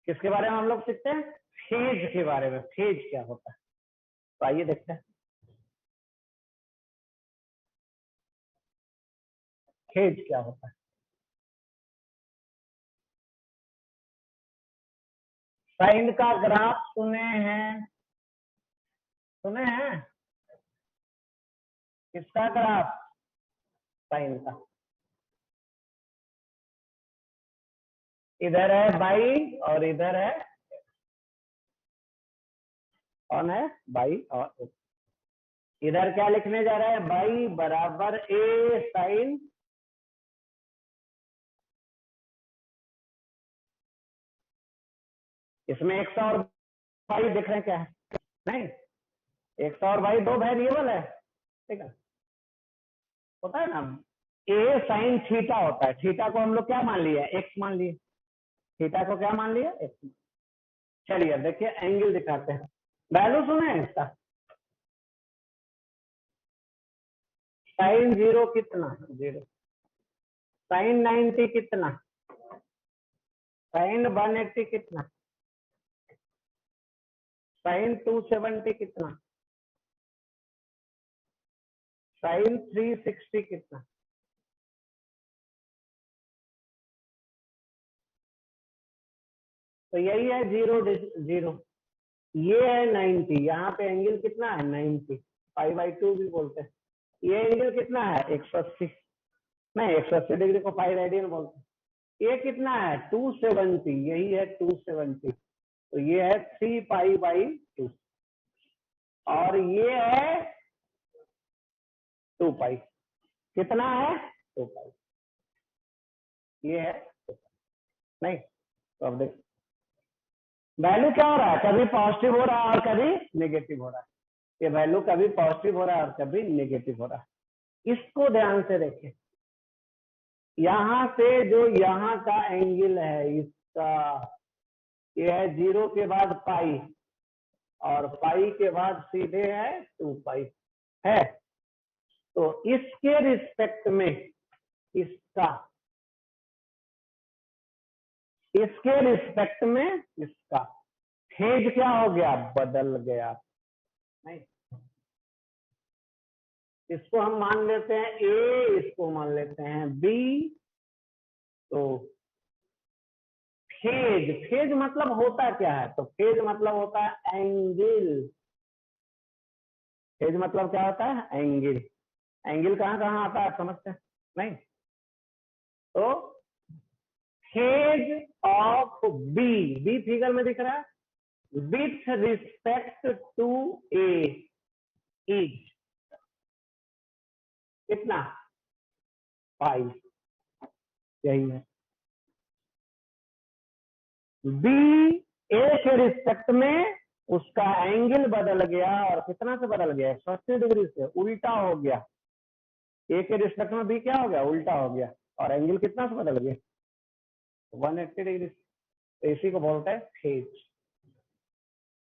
किसके बारे में हम लोग सीखते हैं? फेज के बारे में। फेज क्या होता है, तो आइए देखते हैं फेज क्या होता है। साइन का ग्राफ सुने हैं? सुने हैं? किसका ग्राफ? साइन का। इधर है बाई और इधर है, कौन है? बाई और इधर क्या लिखने जा रहा है? बाई बराबर ए साइन, इसमें एक्स और बाई दिख रहे हैं क्या है? नहीं, एक्स और बाई दो वेरिएबल है, ठीक है, होता है ना। ए साइन थीटा होता है, थीटा को हम लोग क्या मान लिया? एक्स मान लिए। थीटा को क्या मान लिया? एक्स। चलिए देखिए एंगल दिखाते हैं। वैल्यू सुने हैं इसका? साइन 0 कितना? 0। साइन 90 कितना? साइन 180 कितना? साइन 270 कितना? साइन 360 कितना? तो यही है 0 0। ये है 90, यहाँ पे एंगल कितना है? 90, π/2 भी बोलते हैं। ये एंगल कितना है? 180, नहीं 180 डिग्री को पाई रेडियन बोलते हैं। ये कितना है? 270, यही है 270। तो ये है 3π/2 और ये है 2π। कितना है? 2π। ये है 2π। नहीं, तो अब देख वैल्यू क्या हो रहा है? कभी पॉजिटिव हो रहा है और कभी नेगेटिव हो रहा है। ये वैल्यू कभी पॉजिटिव हो रहा है और कभी नेगेटिव हो रहा है। इसको ध्यान से देखें, यहां से जो यहाँ का एंगल है इसका, ये है 0 के बाद पाई और पाई के बाद सीधे है 2π है। तो इसके रिस्पेक्ट में इसका, इसके रिस्पेक्ट में इसका फेज क्या हो गया? बदल गया। नहीं, इसको हम मान लेते हैं ए, इसको मान लेते हैं बी। तो फेज, फेज मतलब होता क्या है? तो फेज मतलब होता है एंगल। फेज मतलब क्या होता है? एंगल। एंगल कहाँ कहाँ आता है समझते हैं? नहीं, तो phase of B, B figure में दिख रहा है, with respect to A is कितना? पाई। यही है बी। ए के रिस्पेक्ट में उसका एंगल बदल गया और कितना से बदल गया? 180 डिग्री से, उल्टा हो गया। ए के रिस्पेक्ट में बी क्या हो गया? उल्टा हो गया। और एंगल कितना से बदल गया? 180 डिग्री। तो इसी को बोलते हैं फेज।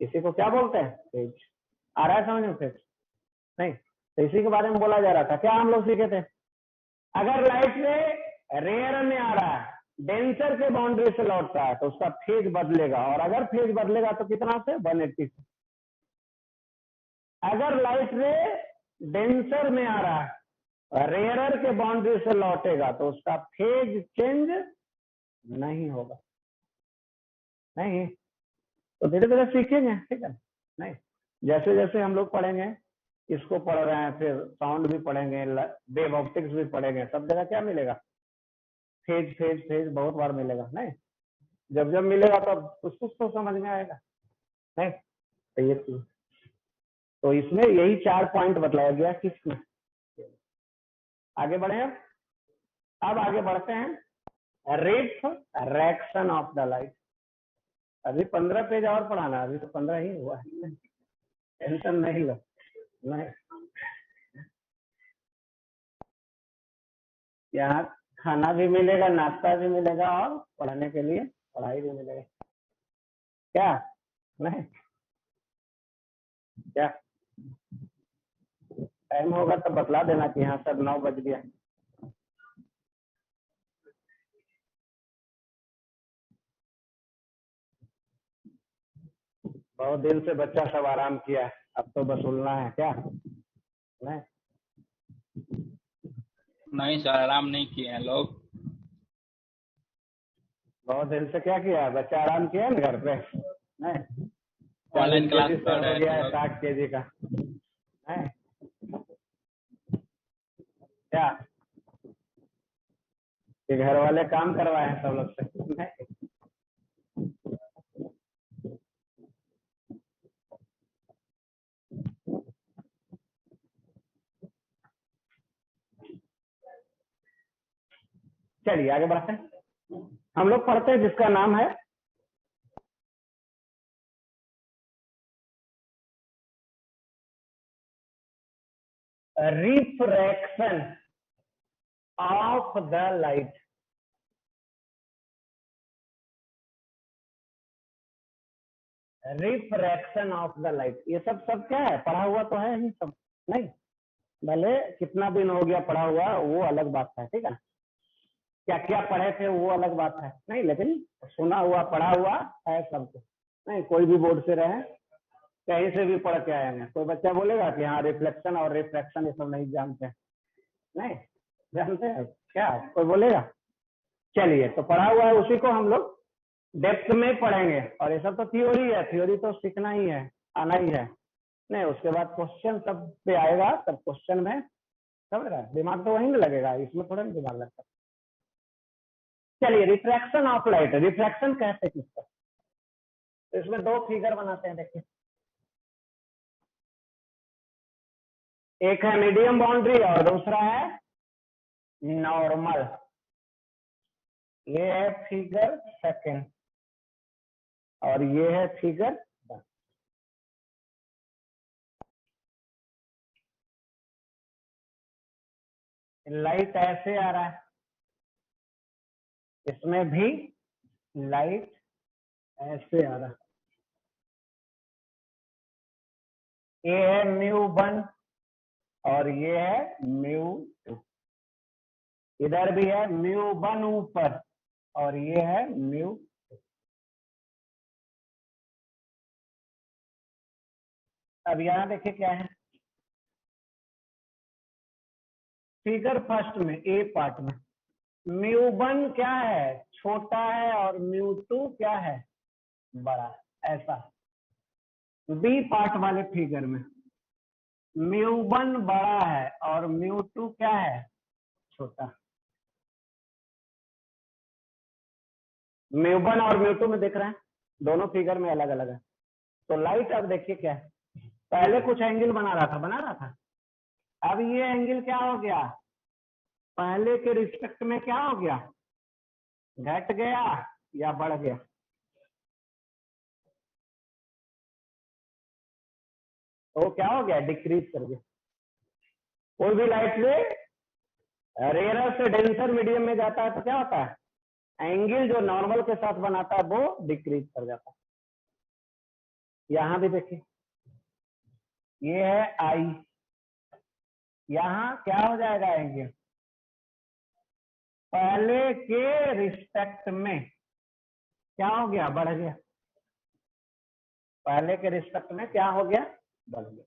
इसी को क्या बोलते हैं? फेज। आ रहा है समझ में फेज? नहीं, तो इसी के बारे में बोला जा रहा था। क्या हम लोग सीखे थे? अगर लाइट रे रेयर में आ रहा है, डेंसर के बाउंड्री से लौटता है, तो उसका फेज बदलेगा। और अगर फेज बदलेगा तो कितना से? 180 से। अगर लाइट रे डेंसर में आ रहा है, रेयरर के बाउंड्री से लौटेगा, तो उसका फेज चेंज नहीं होगा। नहीं, तो धीरे धीरे सीखेंगे, ठीक है। नहीं, जैसे जैसे हम लोग पढ़ेंगे, इसको पढ़ रहे हैं, फिर साउंड भी पढ़ेंगे, वेव ऑप्टिक्स भी पढ़ेंगे, सब जगह क्या मिलेगा? फेज फेज फेज बहुत बार मिलेगा। नहीं, जब जब मिलेगा तब कुछ कुछ तो समझ में आएगा। नहीं, तो ये तो इसमें यही 4 पॉइंट बतलाया गया किसमें। आगे बढ़े, अब आगे बढ़ते हैं rate reaction of the light. अभी 15 पेज और पढ़ाना, अभी तो 15 ही हुआ है, टेंशन नहीं लो। नहीं, यहाँ खाना भी मिलेगा, नाश्ता भी मिलेगा और पढ़ने के लिए पढ़ाई भी मिलेगा। क्या? नहीं, क्या टाइम होगा तो बतला देना कि हाँ सर 9 बज गया। बहुत दिन से बच्चा सब आराम किया है, अब तो बस उलना है क्या? नहीं नहीं सर, आराम नहीं किए हैं लोग। बहुत दिन से क्या किया है? बच्चा आराम किया है ना घर पे? नहीं, ऑनलाइन 40 क्लास केजी से कर हो रहे गया थे है लोग। 60 केजी का। नहीं क्या कि घर वाले काम करवाए हैं सब लोग से? नहीं। चलिए आगे बढ़ते हैं। हम लोग पढ़ते हैं जिसका नाम है refraction of the light. Refraction of the light, ये सब सब क्या है? पढ़ा हुआ तो है ही सब। नहीं, भले कितना दिन हो गया पढ़ा हुआ वो अलग बात है, ठीक है। क्या क्या पढ़े थे वो अलग बात है, नहीं लेकिन सुना हुआ पढ़ा हुआ है सबको। नहीं, कोई भी बोर्ड से रहे, कहीं से भी पढ़ के आए हैं, कोई बच्चा बोलेगा कि हाँ रिफ्लेक्शन और रिफ्रैक्शन ये सब नहीं जानते हैं? नहीं जानते हैं क्या? कोई बोलेगा? चलिए, तो पढ़ा हुआ है उसी को हम लोग डेप्थ में पढ़ेंगे। और ये सब तो थ्योरी है, थ्योरी तो सीखना ही है, आना ही है। नहीं, उसके बाद क्वेश्चन तब पे आएगा, तब क्वेश्चन में समझ रहा है, दिमाग तो वहीं लगेगा, इसमें थोड़ा दिमाग लगता है। चलिए, रिफ्रैक्शन ऑफ लाइट, रिफ्रैक्शन कहते किसको? तो इसमें दो फिगर बनाते हैं, देखिए। एक है मीडियम बाउंड्री और दूसरा है नॉर्मल। ये है फिगर सेकंड और ये है फिगर। लाइट ऐसे आ रहा है, इसमें भी लाइट ऐसे आ रहा है। ये है μ1 और ये है μ2। इधर भी है μ1 ऊपर और ये है μ। अब यहां देखिए क्या है, फिगर फर्स्ट में ए पार्ट में μ1 क्या है? छोटा है और μ2 क्या है? बड़ा। ऐसा बी पार्ट वाले फिगर में μ1 बड़ा है और μ2 क्या है? छोटा। μ1 और μ2 में देख रहे हैं, दोनों फिगर में अलग अलग है। तो लाइट अब देखिए क्या है, पहले कुछ एंगल बना रहा था, अब ये एंगल क्या हो गया? पहले के रिस्पेक्ट में क्या हो गया? घट गया या बढ़ गया? तो क्या हो गया? डिक्रीज कर गया। कोई भी लाइट रे रेयर से डेंसर मीडियम में जाता है तो क्या होता है? एंगल जो नॉर्मल के साथ बनाता है वो डिक्रीज कर जाता है। यहां भी देखिए, ये है आई, यहां क्या हो जाएगा? एंगल पहले के रिस्पेक्ट में क्या हो गया? बढ़ गया। पहले के रिस्पेक्ट में क्या हो गया? बढ़ गया।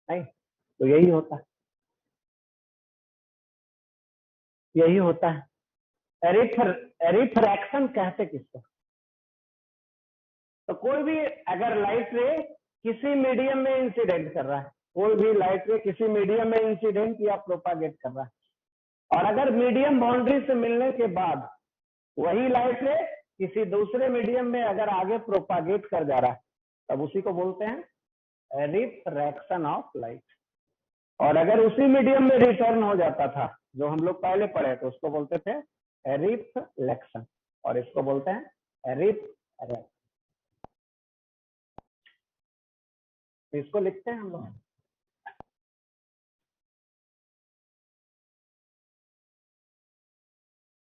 नहीं, तो यही होता है, यही होता है। रिफ्रैक्शन कहते किसको? तो कोई भी अगर लाइट रे किसी मीडियम में इंसिडेंट कर रहा है, कोई भी लाइट रे किसी मीडियम में इंसिडेंट या प्रोपागेट कर रहा है, और अगर मीडियम बाउंड्री से मिलने के बाद वही लाइट रे किसी दूसरे मीडियम में अगर आगे प्रोपागेट कर जा रहा है, तब उसी को बोलते हैं रिफ्रैक्शन ऑफ लाइट। और अगर उसी मीडियम में रिटर्न हो जाता था, जो हम लोग पहले पढ़े, तो उसको बोलते थे रिफ्लेक्शन, और इसको बोलते हैं रिफ्रैक्शन। इसको लिखते हैं हम लोग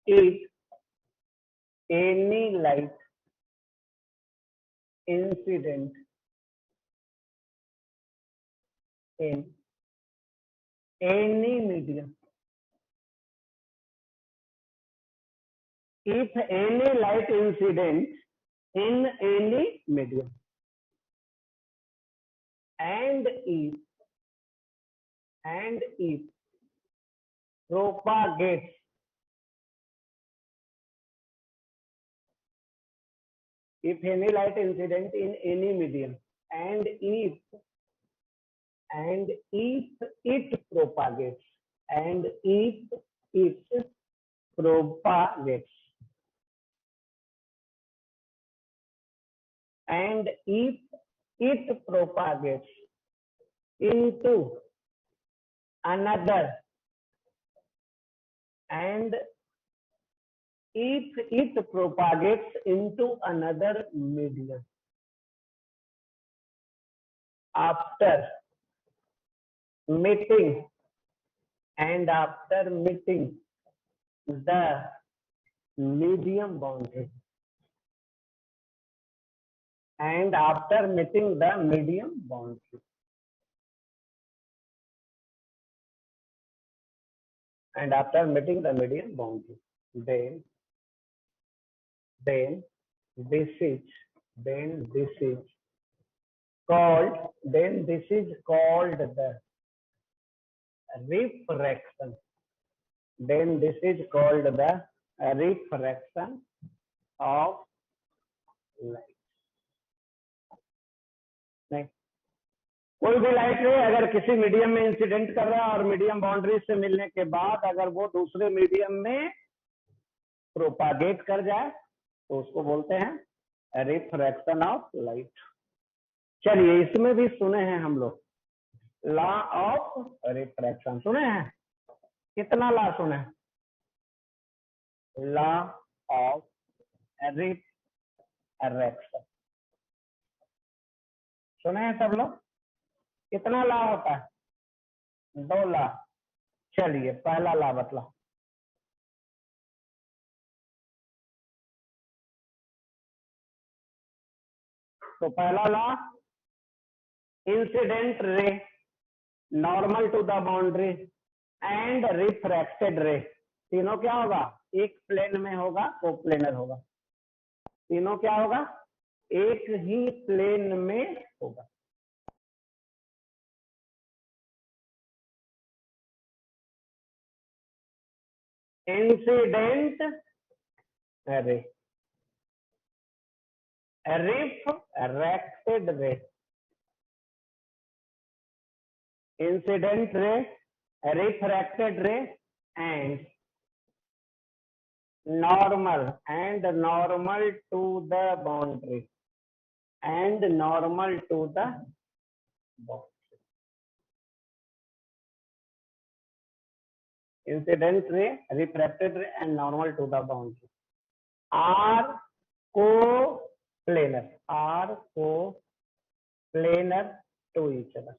if any light incident in any medium, if any light incident in any medium, and if propagates if any light incident in any medium and if it propagates and if it propagates and if it propagates into another and if it propagates into another medium after meeting the medium boundary and after meeting the medium boundary and after meeting the medium boundary then this is this is called this is called the refraction this is called the refraction of light. नहीं, कोई भी light रे अगर किसी medium में incident कर रहा है और मीडियम बाउंड्री से मिलने के बाद अगर वो दूसरे मीडियम में प्रोपागेट कर जाए तो उसको बोलते हैं रिफ्रैक्शन ऑफ लाइट। चलिए इसमें भी सुने हैं हम लोग लॉ ऑफ रिफ्रैक्शन, सुने हैं? कितना लॉ सुने? लॉ ऑफ रिफ्रैक्शन सुने हैं सब लोग? कितना लॉ होता है? 2 लॉ। चलिए पहला लॉ बतलाओ। तो पहला law, incident ray normal to the boundary and refracted ray, तीनों क्या होगा? एक प्लेन में होगा, कोप्लेनर होगा। तीनों क्या होगा? एक ही प्लेन में होगा। इंसिडेंट रे, रिफ्रैक्टेड रे, इंसिडेंट रे, रिफ्रैक्टेड रे and normal to the boundary and normal to the boundary. Incident ray, refracted ray and normal to the boundary are co-planar to each other.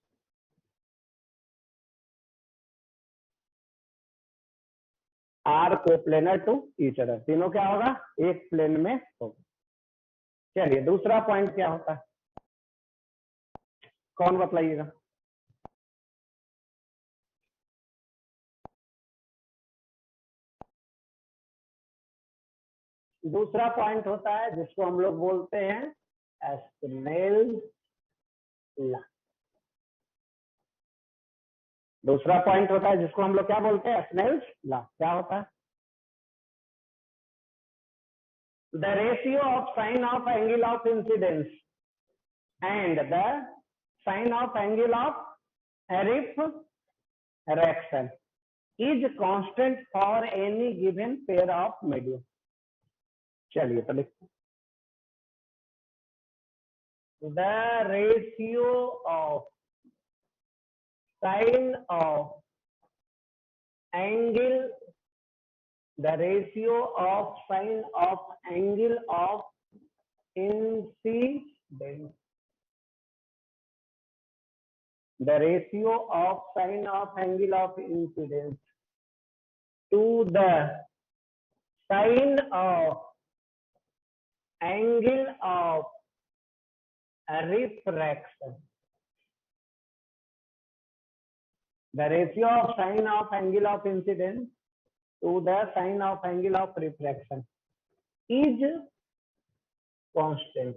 Are coplanar to each other, तीनों क्या होगा? एक plane में होगा। चलिए दूसरा point क्या होता है? कौन बतलाइएगा? दूसरा पॉइंट होता है जिसको हम लोग बोलते हैं स्नेल्स लॉ। दूसरा पॉइंट होता है जिसको हम लोग क्या बोलते हैं? Snell's law. क्या होता है? The ratio of sine of angle of incidence and the sine of angle of refraction is constant for any given pair of medium. चलिए तो लिखते हैं, the ratio of sine of angle, the ratio of sine of angle of incidence, the ratio of sine of angle of incidence to the sine of angle of refraction, the ratio of sine of angle of incidence to the sine of angle of refraction is constant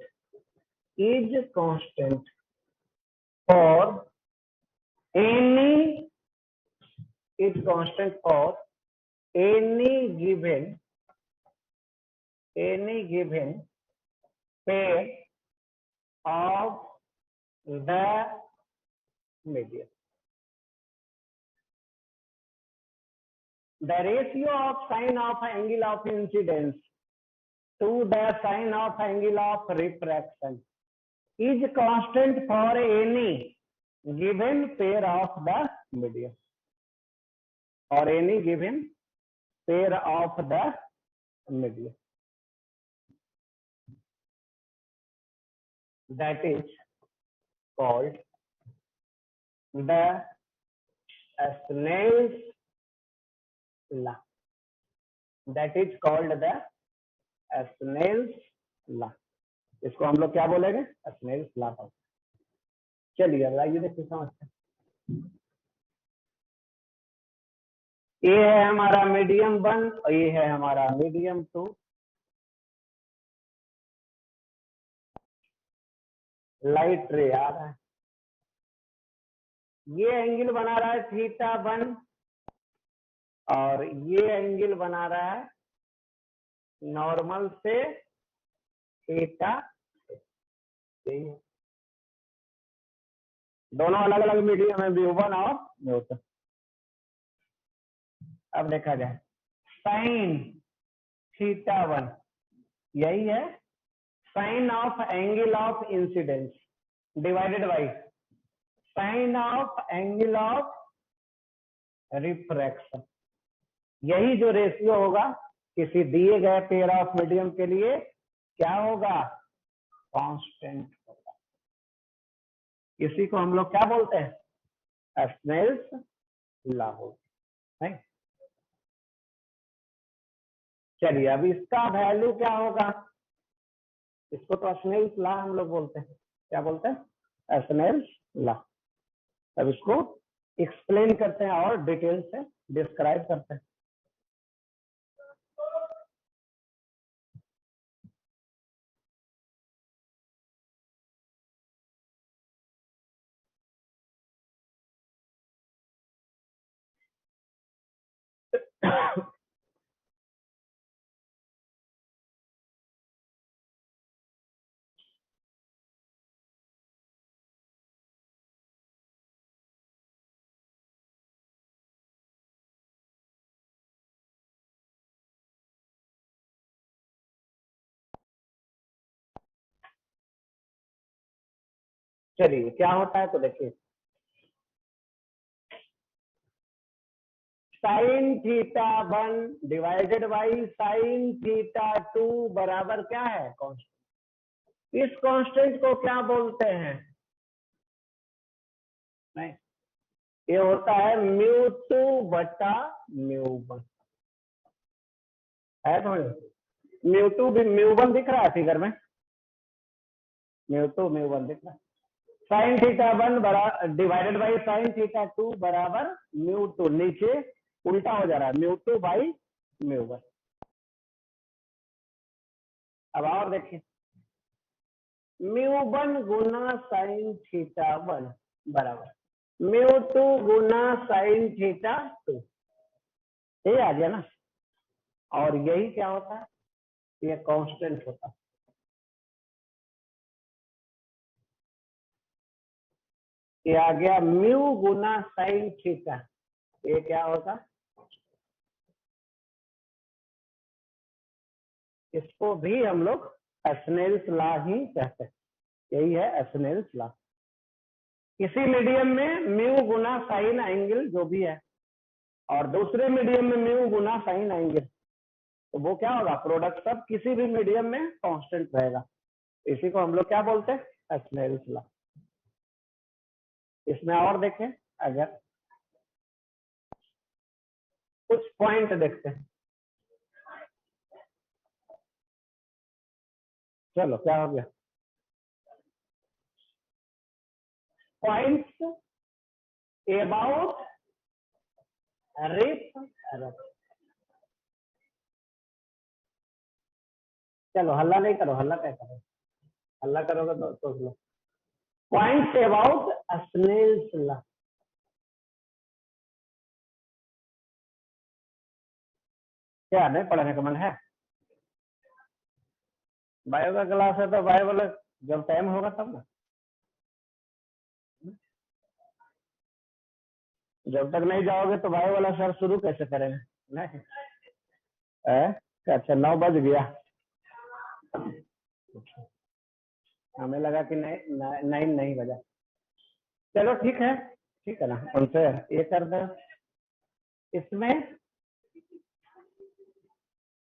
for any is constant for any given pair of the median. The ratio of sine of angle of incidence to the sine of angle of refraction is constant for any given pair of the median, or any given pair of the median. That is called the Snell's law. That is called the Snell's law. इसको हम लोग क्या बोलेंगे? Snell's law. चलिए अब आइए देखिए समझते हैं। ये है हमारा मीडियम 1 और ये है हमारा मीडियम 2। लाइट रे आ रहा है, ये एंगल बना रहा है θ1 और ये एंगल बना रहा है नॉर्मल से थीटा। दोनों अलग अलग मीडियम है, म्यू1 और म्यू2। अब देखा जाए साइन θ1 यही है sine of angle of incidence divided by sine of angle of refraction. यही जो रेशियो होगा किसी दिए गए पेयर ऑफ मीडियम के लिए क्या होगा? कांस्टेंट होगा। इसी को हम लोग क्या बोलते हैं? स्नेल्स लॉ है। चलिए अब इसका वैल्यू क्या होगा? इसको तो स्नेल्स लॉ हम लोग बोलते हैं। क्या बोलते हैं? Snell's law. अब इसको एक्सप्लेन करते हैं और डिटेल से डिस्क्राइब करते हैं। चलिए क्या होता है तो देखिए साइन θ1 डिवाइडेड बाई साइन θ2 बराबर क्या है? कांस्टेंट। इस कांस्टेंट को क्या बोलते हैं? नहीं, ये होता है म्यू2 बटा म्यू1 है। तो म्यू2 भी म्यू1 दिख रहा है फिगर में, म्यू2 म्यू1 दिख रहा है। साइन θ1 डिवाइडेड बाई साइन θ2 बराबर म्यू2, नीचे उल्टा हो जा रहा है म्यू2 बाई म्यू1। अब और देखिए म्यू1 गुना साइन θ1 बराबर म्यू2 गुना साइन θ2। ये आ गया ना। और यही क्या होता है? ये कांस्टेंट होता है। ये आ गया म्यू गुना साइन थीटा। ये क्या होगा? इसको भी हम लोग स्नेल्स लॉ ही कहते हैं। यही है स्नेल्स लॉ। किसी मीडियम में म्यू गुना साइन एंगल जो भी है और दूसरे मीडियम में म्यू गुना साइन एंगल, तो वो क्या होगा? प्रोडक्ट सब किसी भी मीडियम में कांस्टेंट रहेगा। इसी को हम लोग क्या बोलते हैं? Snell's law. इसमें और देखें, अगर कुछ पॉइंट देखते हैं। चलो क्या हो गया? Points about refraction. चलो हल्ला नहीं करो, हल्ला क्या करो? हल्ला करोगे तो सोच लो। Points about Snell's law. क्या नहीं पढ़ने का मन है? बायो का क्लास है तो बायो वाला जब टाइम होगा तब ना, जब तक नहीं जाओगे तो बायो वाला सर शुरू कैसे करेंगे? नहीं अच्छा 9 बज गया, हमें लगा कि नहीं नहीं बजा। चलो ठीक है ना, उनसे ये कर दो। इसमें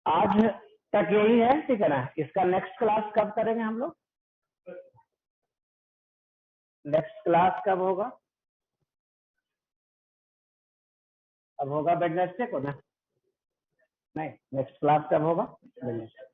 आज तक यही है, ठीक है ना। इसका नेक्स्ट क्लास कब करेंगे हम लोग? नेक्स्ट क्लास कब होगा? अब होगा वेडनेसडे को ना? नहीं, नेक्स्ट क्लास कब होगा? वेडनेसडे।